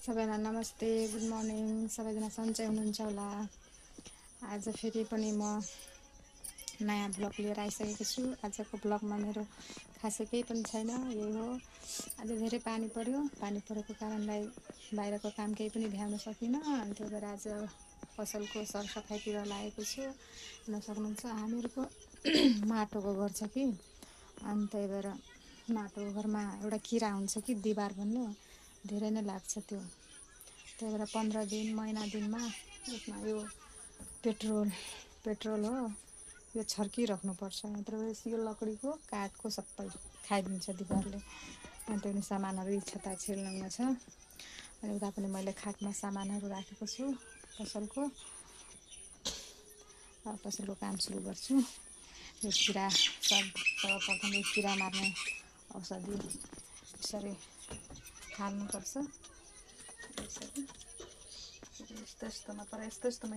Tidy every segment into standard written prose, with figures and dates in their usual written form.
सबैजना नमस्ते, good morning. सबैजना सन्चै हुनुहुन्छ होला। आज फेरि पनि म नयाँ भ्लग लिएर आइसकेको छु। आजको भ्लगमा मेरो खासै केही पनि छैन, यही हो। आज धेरै पानी परेको कारणलाई बाहिरको काम केही पनि भ्याउन सकिनँ। अनि त्यही भएर आज पसलको सरसफाइतिर लागेको छु। हेर्न सक्नुहुन्छ हामीहरूको माटोको घर छ कि, अनि त्यही भएर माटोको घरमा एउटा किरा हुन्छ कि दिबार भन्ने, धेरै नै लाग्छ त्यो। त्यही भएर 15 दिन महिना दिनमा यसमा यो पेट्रोल हो, यो छर्किराख्नुपर्छ, नत्र यो लकडीको काठको सबै खाइदिन्छ दिबारले। अनि त्यो सामानहरू इच्छता छिर्लङ्गमा छ। अनि उता पनि मैले खाटमा सामानहरू राखेको छु पसलको काम सुरु गर्छु। यो किरा सर्वप्रथम यो किरा मार्ने औषधि यसरी हाल्नुपर्छ। यस्तोमा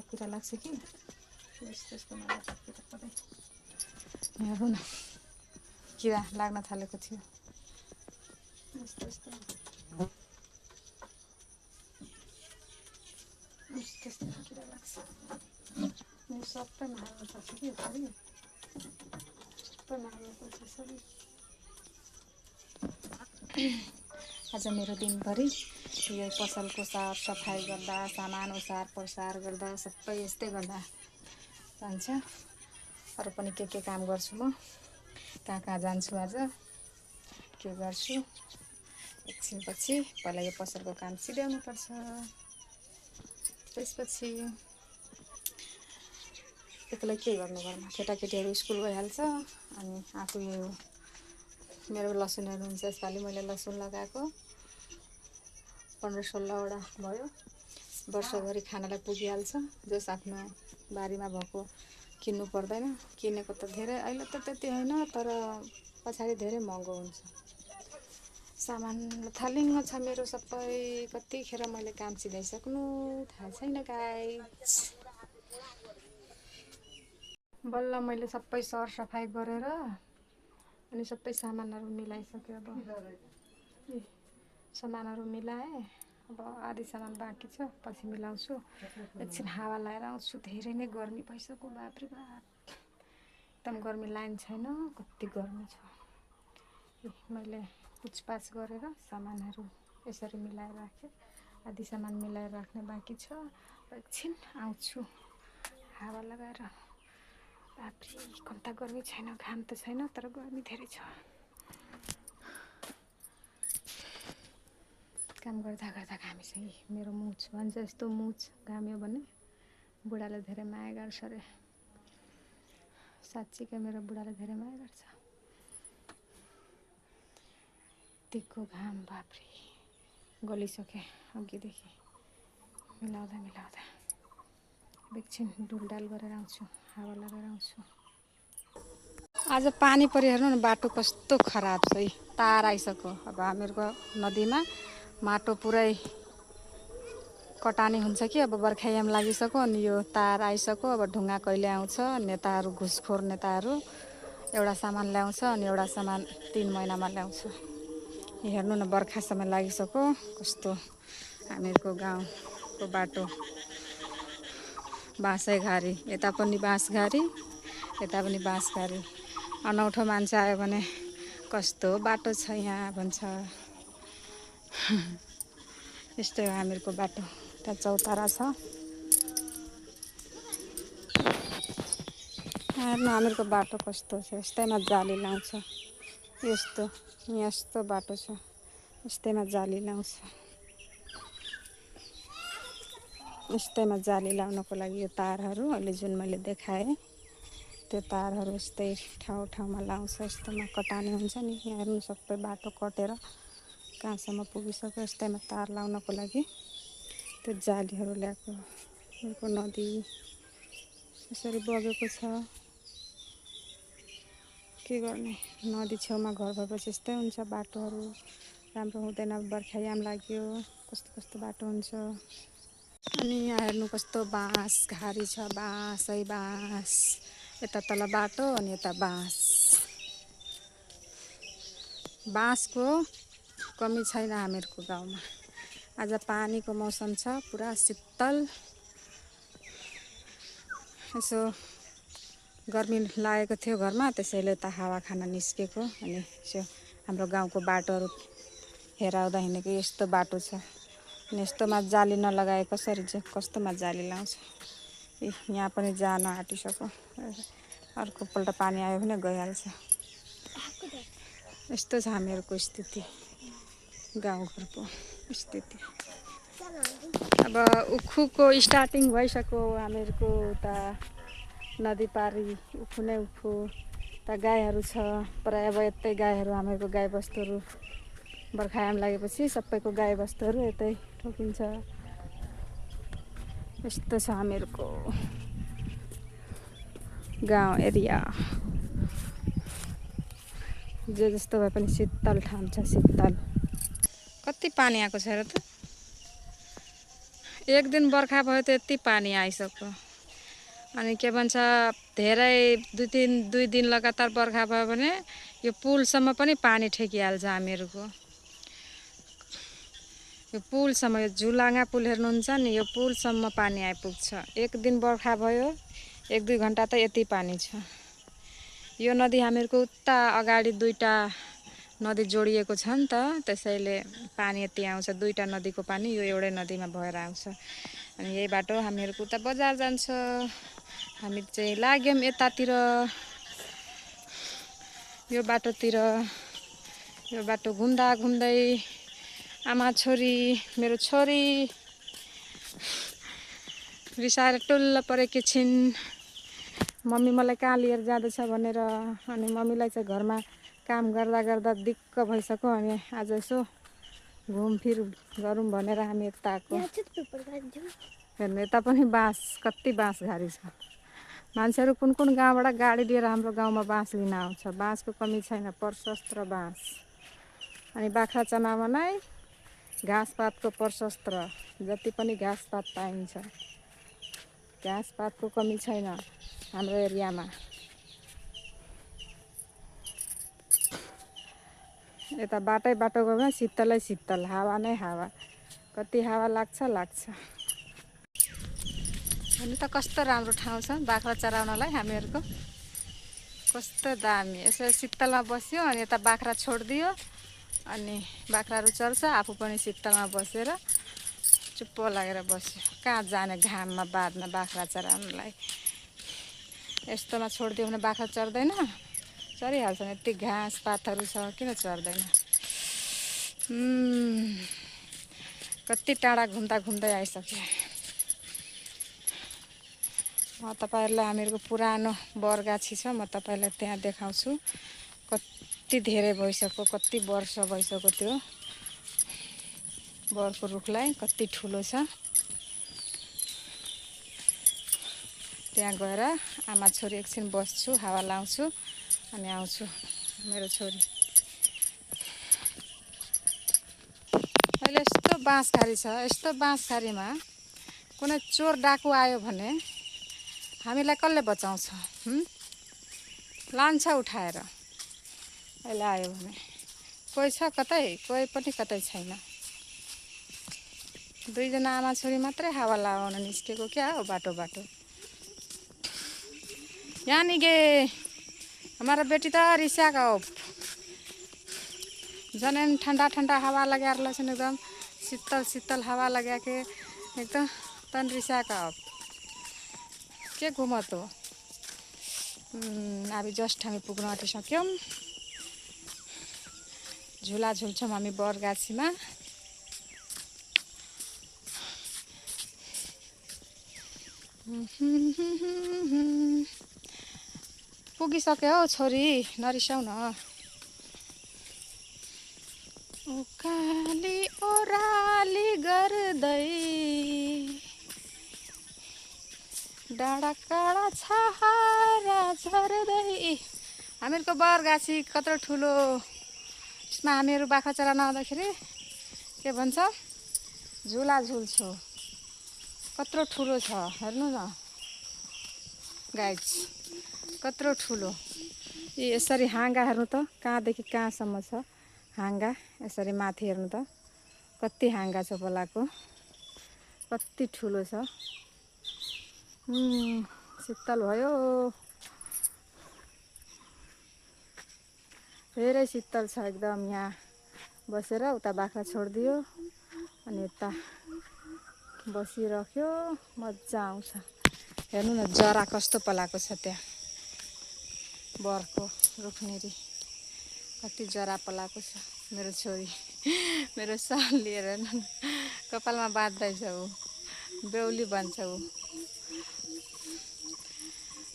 किरा लाग्छ कि यस्तोमा लाग्छ किरा परे। हेर्नु न, किरा लाग्न थालेको थियो। यस्तो किरा लाग्छ। यो सबैमा हाल्नुपर्छ कि यसरी, सबैमा हाल्नुपर्छ यसरी। आज मेरो दिनभरि यो पसलको सरसफाइ गर्दा, सामान ओसार पसार गर्दा, सबै यस्तै गर्दा जान्छ। अरू पनि के काम गर्छु म, कहाँ जान्छु, आज के गर्छु, एकछिनपछि पहिला यो पसलको काम सिध्याउनुपर्छ। त्यसपछि एक्लै के गर्नु घरमा, केटाकेटीहरू स्कुल गइहाल्छ। अनि आफू यो मेरो लसुनहरू हुन्छ, यसपालि मैले लसुन लगाएको 15-16वटा भयो। वर्षभरि खानालाई पुगिहाल्छ। जस आफ्नो बारीमा भएको किन्नु पर्दैन। किनेको त धेरै, अहिले त त्यति होइन, तर पछाडि धेरै महँगो हुन्छ। सामान थालिङ्ग छ मेरो सबै। कतिखेर मैले काम सिधाइसक्नु थाहा छैन गाइस। बल्ल मैले सबै सरसफाइ गरेर अनि सबै सामानहरू मिलाइसकेँ। अब सामानहरू मिलाएँ। अब आधी सामान बाँकी छ, पछि मिलाउँछु। एकछिन हावा लगाएर आउँछु। धेरै नै गर्मी भइसक्यो, बाफ्रे बाप, एकदम गर्मी लाइन छैन, कति गर्मी छ। मैले पुछपाछ गरेर सामानहरू यसरी मिलाएर राखेँ। आधी सामान मिलाएर राख्ने बाँकी छ। एकछिन आउँछु हावा लगाएर। बाफ्रे कम्ता गर्मी छैन, घाम त छैन, तर गर्मी धेरै छ। काम गर्दा घामिसकेँ। मेरो मुछ भन्छ यस्तो मुछ घाम्यो भने बुढाले धेरै माया गर्छ अरे। साँच्चीकै मेरो बुढाले धेरै माया गर्छ। यतिको घाम, बाफ्रे गलिसकेँ अघिदेखि मिलाउँदा। एकछिन डुलडाल गरेर आउँछु, हावा लगाएर आउँछु। आज पानी पऱ्यो, हेर्नु न, बाटो कस्तो खराब छ। तार आइसक्यो। अब हामीहरूको नदीमा माटो पुरै कटानी हुन्छ कि, अब बर्खायाम लागिसक्यो। अनि यो तार आइसक्यो। अब ढुङ्गा कहिले आउँछ। नेताहरू, घुसखोर नेताहरू एउटा सामान ल्याउँछ अनि एउटा सामान 3 महिनामा ल्याउँछ। हेर्नु न, बर्खा समय लागिसक्यो। कस्तो हामीहरूको गाउँको बाटो बाँसै घारी, यता पनि बाँस घारी, यता पनि बाँस घारी। अनौठो मान्छे आयो भने कस्तो बाटो छ यहाँ भन्छ। यस्तै हो हामीहरूको बाटो। त्यहाँ चौतारा छ। हेर्नु हामीहरूको बाटो कस्तो छ। यस्तैमा जाली लाउँछ। यस्तो बाटो छ, यस्तैमा जाली लाउँछ। यस्तैमा जाली लाउनको लागि यो तारहरू अहिले जुन मैले देखाएँ, त्यो तारहरू यस्तै ठाउँमा लाउँछ। यस्तोमा कटानी हुन्छ नि। यहाँ हेर्नु, सबै बाटो कटेर कहाँसम्म पुगिसक्यो। यस्तैमा तार लाउनको लागि त्यो जालीहरू ल्याएको। यहाँको नदी यसरी बगेको छ। के गर्ने, नदी छेउमा घर भएपछि यस्तै हुन्छ। बाटोहरू राम्रो हुँदैन। बर्खायाम लाग्यो, कस्तो बाटो हुन्छ। अनि यहाँ हेर्नु कस्तो बाँस घारी छ। बाँसै बाँस, यता तल बाटो अनि यता बाँसको कमी छैन हामीहरूको गाउँमा। आज पानीको मौसम छ, पुरा शीतल। यसो गर्मी लागेको थियो घरमा, त्यसैले त हावा खान निस्केको। अनि यसो हाम्रो गाउँको बाटोहरू हेराउँदा हिँडेको यस्तो बाटो छ। अनि यस्तोमा जाली नलगाए कसरी चाहिँ कस्तोमा जाली लाउँछ। यहाँ पनि जान आँटिसक्यो। अर्कोपल्ट पानी आयो भने गइहाल्छ। यस्तो छ हामीहरूको स्थिति, गाउँघरको स्थिति। अब उखुको स्टार्टिङ भइसक्यो हामीहरूको उता नदी पारी। उखु नै उखु त गाईहरू छ प्राय। अब यतै गाईहरू हामीहरूको गाईबस्तुहरू बर्खायाम लागेपछि सबैको गाईबस्तुहरू यतै ठोकिन्छ। यस्तो छ हामीहरूको गाउँ एरिया। जे जस्तो भए पनि शीतल ठाउँ छ, शीतल। कति पानी आएको छ र त। एक दिन बर्खा भयो त यति पानी आइसक्यो। अनि के भन्छ, धेरै दुई दिन लगातार बर्खा भयो भने यो पुलसम्म पनि पानी ठेकिहाल्छ हामीहरूको। यो पुलसम्म, यो झुलाङ्गा पुल हेर्नुहुन्छ नि, यो पुलसम्म पानी आइपुग्छ। एक दिन बर्खा भयो, 1-2 घन्टा त यति पानी छ। यो नदी हामीहरूको उता अगाडि 2टा नदी जोडिएको छ नि त, त्यसैले पानी यति आउँछ। 2टा नदीको पानी यो एउटै नदीमा भएर आउँछ। अनि यही बाटो हामीहरूको उता बजार जान्छ। हामी चाहिँ लाग्यौँ यतातिर, यो बाटोतिर। यो बाटो घुम्दा घुम्दै आमा छोरी, मेरो छोरी रिसाएर टुल्ल परेकी छिन्। मम्मी मलाई कहाँ लिएर जाँदैछ भनेर। अनि मम्मीलाई चाहिँ घरमा काम गर्दा गर्दा दिक्क भइसक्यो। अनि आज यसो घुमफिर गरौँ भनेर हामी यता आएको। हेर्नु, यता पनि बाँस, कति बाँसघारी छ। मान्छेहरू कुन कुन गाउँबाट गाडी लिएर हाम्रो गाउँमा बाँस लिन आउँछ। बाँसको कमी छैन, प्रशस्त बाँस। अनि बाख्रा चनामा नै घाँसपातको प्रशस्त, जति पनि घाँसपात पाइन्छ। घाँसपातको कमी छैन हाम्रो एरियामा। यता बाटै बाटो गयो भने शीतलै शीतल, हावा नै हावा। कति हावा लाग्छ। हेर्नु त कस्तो राम्रो ठाउँ छ बाख्रा चराउनलाई हामीहरूको। कस्तो दामी। यसो शीतलमा बस्यो अनि यता बाख्रा छोडिदियो, अनि बाख्राहरू चल्छ, आफू पनि शीतलमा बसेर चुप्प लागेर बस्यो। कहाँ जाने घाममा बाँध्न बाख्रा चराउनलाई। यस्तोमा छोडिदियो भने बाख्रा चर्दैन, चरिहाल्छ नि। यति घाँस पातहरू छ, किन चर्दैन। कति टाढा घुम्दा घुम्दै आइसक्यो। म तपाईँहरूलाई हामीहरूको पुरानो बरगाछी छ, म तपाईँलाई त्यहाँ देखाउँछु। कति धेरै भइसक्यो, कति वर्ष भइसक्यो त्यो बरको रुखलाई। कति ठुलो छ। त्यहाँ गएर आमा छोरी एकछिन बस्छु, हावा लाउँछु, अनि आउँछु। मेरो छोरी अहिले यस्तो बाँसघारी छ। यस्तो बाँसघारीमा कुनै चोर डाकु आयो भने हामीलाई कसले बचाउँछ? लान्छ उठाएर। अहिले आयो भने कोही छ कतै? कोही पनि कतै छैन। 2 जना आमा छोरी मात्रै हावा लाउन निस्केको क्या हो बाटो बाटो। यहाँ नहीं गए हमारा बेटी तो रिसा का जन ठंडा ठंडा हवा लगा रहा है, एकदम शीतल शीतल हवा लगा के एकदम तन रिसा का के घुमा तो अभी जस्ट हामी पुग्न आँटिसक्यौं। झुला झुल्छौं हामी बरगाछीमा। पुगिसक्यो हौ छोरी, नरिसाउ न। उकाली ओराली गर्दै डाँडा काँडा छहारा झर्दै। हामीहरूको बरगाछी कत्रो ठुलो। यसमा हामीहरू बाख्रा चराउन आउँदाखेरि के भन्छ, झुला झुल्छौं। कत्रो ठुलो छ हेर्नु न गाइज, कत्रो ठुलो। यसरी हाँगा हेर्नु त, कहाँदेखि कहाँसम्म छ हाँगा। यसरी माथि हेर्नु त कति हाँगा छ पलाको, कति ठुलो छ। शीतल भयो, धेरै शीतल छ एकदम। यहाँ बसेर उता बाख्रा छोडिदियो अनि यता बसिराख्यो, मजा आउँछ। हेर्नु न जरा कस्तो पलाएको छ त्यहाँ बरको रुखनेरी, कति जरा पलाएको छ। मेरो छोरी मेरो सल लिएर हेर्नु न कपालमा बाँध्दैछ, ऊ बेहुली बन्छ ऊ।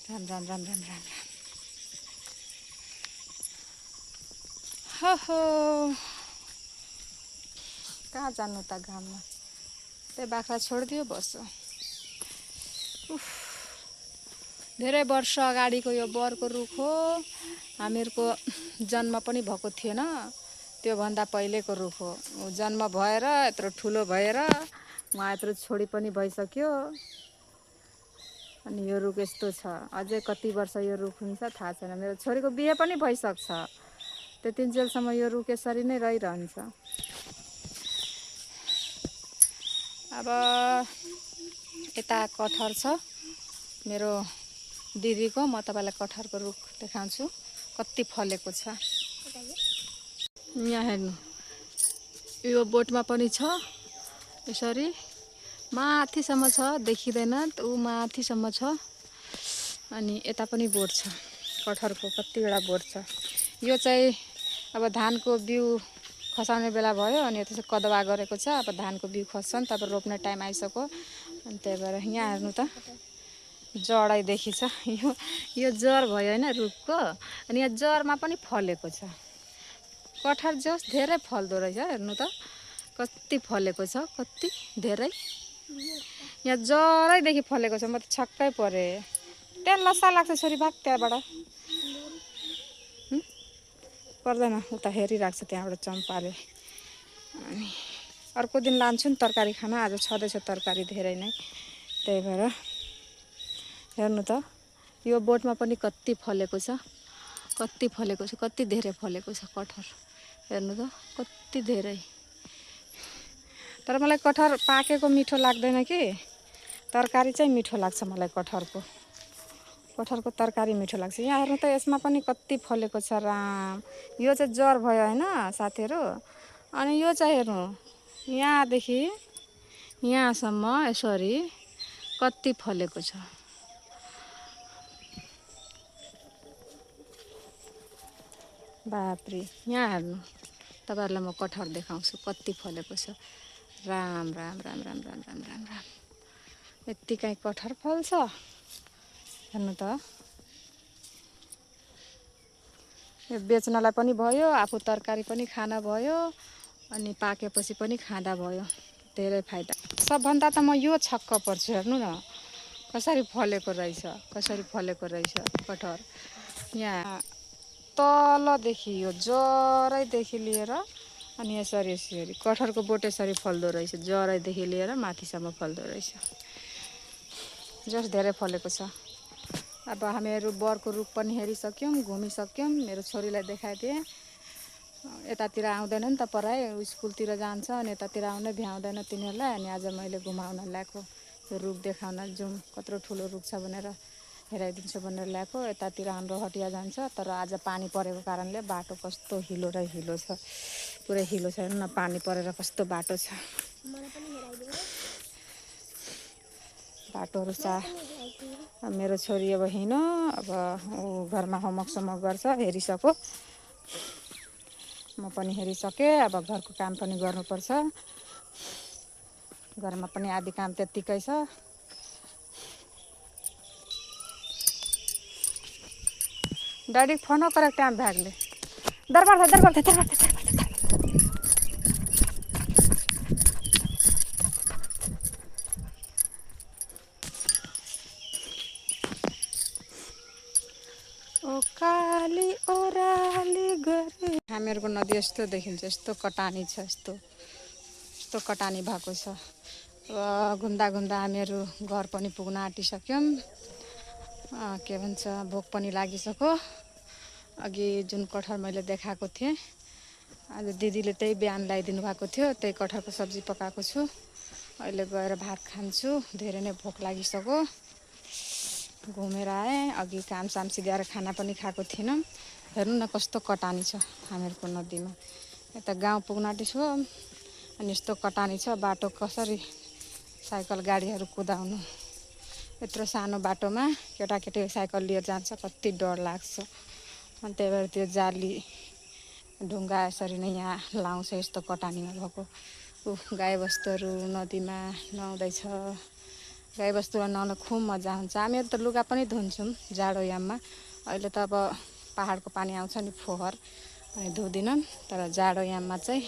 राम राम राम राम राम राम। हो कहाँ जानु त घाममा, त्यही बाख्रा छोडिदियो बस्छ। धेरै वर्ष अगाडिको यो बरको रुख हो। हामीहरूको जन्म पनि भएको थिएन, त्योभन्दा पहिलेको रुख हो। जन्म भएर यत्रो ठुलो भएर उहाँ यत्रो छोडी पनि भइसक्यो। अनि यो रुख यस्तो छ। अझै कति वर्ष यो रुख हुन्छ थाहा छैन। मेरो छोरीको बिहे पनि भइसक्छ, त्यतिन्जेलसम्म यो रुख यसरी नै रहिरहन्छ। अब यता कटहर छ मेरो दिदीको, म तपाईँलाई कटहरको रुख देखाउँछु कति फलेको छ। यहाँ हेर्नु, यो बोटमा पनि छ, यसरी माथिसम्म छ, देखिँदैन ऊ माथिसम्म छ। अनि यता पनि बोट छ कटहरको, कतिवटा बोट छ। यो चाहिँ अब धानको बिउ खसाउने बेला भयो अनि त्यसो कदवा गरेको छ। अब धानको बिउ खस्छ नि त, अब रोप्ने टाइम आइसक्यो। अनि त्यही भएर यहाँ हेर्नु त जडैदेखि छ। यो जर भयो होइन रुखको, अनि यहाँ जरमा पनि फलेको छ। कटहर जस धेरै फल्दो रहेछ, हेर्नु त कति फलेको छ, कति धेरै। यहाँ जरैदेखि फलेको छ, म त छक्कै परेँ। त्यहाँ लस्सा लाग्छ छोरी, भाग त्यहाँबाट। पर्दैन, उता हेरिरहेको छ त्यहाँबाट चम्पाले। अनि अर्को दिन लान्छु नि तरकारी खान, आज छँदैछ तरकारी धेरै नै। त्यही भएर हेर्नु त यो बोटमा पनि कति फलेको छ, कति फलेको छ, कति धेरै फलेको छ कटहर। हेर्नु त कति धेरै। तर मलाई कटहर पाकेको मिठो लाग्दैन कि, तरकारी चाहिँ मिठो लाग्छ मलाई कटहरको। कटहरको तरकारी मिठो लाग्छ। यहाँ हेर्नु त यसमा पनि कति फलेको छ राम। यो चाहिँ जर भयो होइन साथीहरू। अनि यो चाहिँ हेर्नु, यहाँदेखि यहाँसम्म यसरी कति फलेको छ। बाफ्रे, यहाँ हेर्नु, तपाईँहरूलाई म कटहर देखाउँछु कति फलेको छ। राम राम राम राम राम राम राम राम। यत्तिकै कटहर फल्छ हेर्नु त। यो बेच्नलाई पनि भयो, आफू तरकारी पनि खाना भयो, अनि पाकेपछि पनि खाँदा भयो, धेरै फाइदा। सबभन्दा त म यो छक्क पर्छु, हेर्नु न कसरी फलेको रहेछ, कसरी फलेको रहेछ कटहर। यहाँ तलदेखि यो जरैदेखि लिएर अनि यसरी यसरी कटहरको बोट यसरी फल्दो रहेछ, जरैदेखि लिएर माथिसम्म फल्दो रहेछ। जस धेरै फलेको छ। अब हामीहरू बरको रुख पनि हेरिसक्यौँ, घुमिसक्यौँ। मेरो छोरीलाई देखाइदिएँ। यतातिर आउँदैन नि त पढाइ, स्कुलतिर जान्छ अनि यतातिर आउनै भ्याउँदैन तिनीहरूलाई। अनि आज मैले घुमाउन ल्याएको, यो रुख देखाउन जाउँ कत्रो ठुलो रुख छ भनेर हेराइदिन्छु भनेर ल्याएको। यतातिर हाम्रो हटिया जान्छ, तर आज पानी परेको कारणले बाटो कस्तो हिलो र हिलो छ, पुरै हिलो छ। हेर्नु न पानी परेर कस्तो बाटो छ। बाटोहरू छ। मेरो छोरी अब हिँड्यो, अब ऊ घरमा होमवर्कसम्म गर्छ, हेरिसक्यो। म पनि हेरिसकेँ, अब घरको काम पनि गर्नुपर्छ। घरमा पनि आदि काम त्यत्तिकै छ। डैडी फोनो करे टाइम भए गेलै। दरबार था दरबार था दरबार था दरबार था। ओ काली ओराली गरे। हामीहरूको नदी यस्तो देखिन्छ, यस्तो कटानी छ, यस्तो कटानी भएको छ। अब घुम्दा घुम्दा हामीहरू घर पनि पुग्न आँटिसक्यौँ। के भन्छ, भोक पनि लागिसक्यो। अघि जुन कटहर मैले देखाएको थिएँ, आज दिदीले त्यही बिहान ल्याइदिनु भएको थियो, त्यही कटहरको सब्जी पकाएको छु। अहिले गएर भात खान्छु, धेरै नै भोक लागिसक्यो। घुमेर आएँ, अघि कामसाम सिद्ध्याएर खाना पनि खाएको थिइनँ। हेर्नु न कस्तो कटानी छ हामीहरूको नदीमा। यता गाउँ पुग्न आँटेछु अनि यस्तो कटानी छ, बाटो कसरी साइकल गाडीहरू कुदाउनु। यत्रो सानो बाटोमा केटाकेटी साइकल लिएर जान्छ, कति डर लाग्छ। अनि त्यही भएर त्यो जाली ढुङ्गा यसरी नै यहाँ लाउँछ, यस्तो कटानीमा भएको। गाईबस्तुहरू नदीमा नुहाउँदैछ। गाईबस्तुलाई नुहाउन खुब मजा हुन्छ। हामीहरू त लुगा पनि धुन्छौँ जाडोयाममा। अहिले त अब पहाडको पानी आउँछ नि फोहोर, अनि धुँदैनौँ। तर जाडोयाममा चाहिँ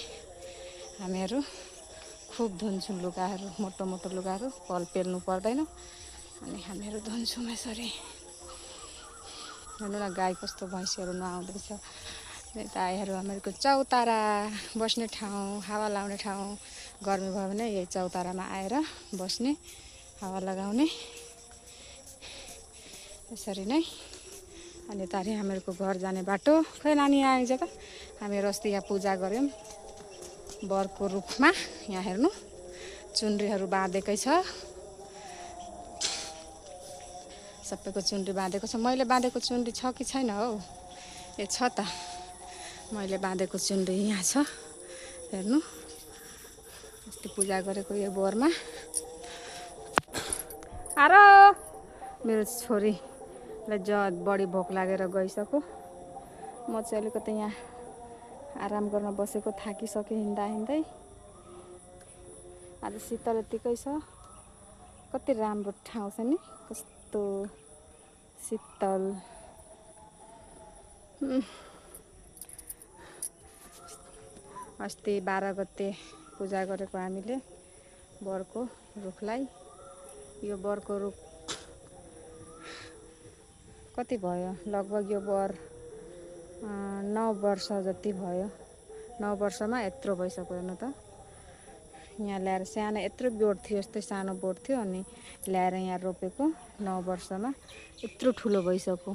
हामीहरू खुब धुन्छौँ लुगाहरू, मोटो मोटो लुगाहरू। कल पेल्नु पर्दैन अनि हामीहरू धुन्छौँ यसरी। हेर्नु न गाई कस्तो भैँसीहरू नुहाउँदैछ। यता आइहरू हामीहरूको चौतारा बस्ने ठाउँ, हावा लाउने ठाउँ। गर्मी भयो भने यही चौतारामा आएर बस्ने, हावा लगाउने यसरी नै। अनि तारि हामीहरूको घर जाने बाटो। खै नानी आइज त। हामीहरू अस्ति यहाँ पूजा गऱ्यौँ बरको रुखमा। यहाँ हेर्नु चुनरीहरू बाँधेकै छ, सबैको चुनरी बाँधेको छ। मैले बाँधेको चुनरी छ कि छैन हौ? ए छ त, मैले बाँधेको चुनरी यहाँ छ। हेर्नु अस्ति पूजा गरेको यो बोरमा। आरो मेरो छोरीलाई बढी भोक लागेर गइसक्यो। म चाहिँ अलिकति यहाँ आराम गर्न बसेको, थाकिसकेँ हिँड्दा हिँड्दै। आज शीतल यतिकै छ, कति राम्रो ठाउँ छ नि, कस्तो शीतल। अस्ति 12 गते पूजा गरेको हामीले बरको रुखलाई। यो बरको रुख कति भयो, लगभग यो बर 9 वर्ष जति भयो। 9 वर्षमा यत्रो भइसक्यो। हेर्नु त, यहाँ ल्याएर सानो यत्रो बोट थियो, यस्तै सानो बोट थियो, अनि ल्याएर यहाँ रोपेको। 9 वर्षमा यत्रो ठुलो भइसक्यो।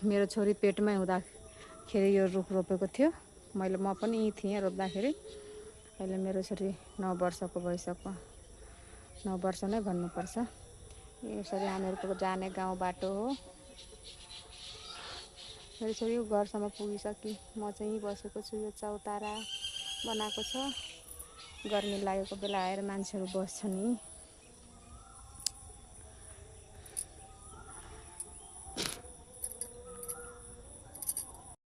मेरो छोरी पेटमै हुँदाखेरि यो रुख रोपेको थियो। म पनि यहीँ थिएँ रोप्दाखेरि। अहिले मेरो छोरी 9 वर्षको भइसक्यो। 9 वर्ष नै भन्नुपर्छ। यसरी हामीहरूको जाने गाउँ बाटो हो। मेरो छोरी घरसम्म पुगिसक्यो। म चाहिँ यहीँ बसेको छु। यो चौतारा बनाएको छ। गर्मी लागेको बेला आएर मान्छेहरू बस्छन् नि।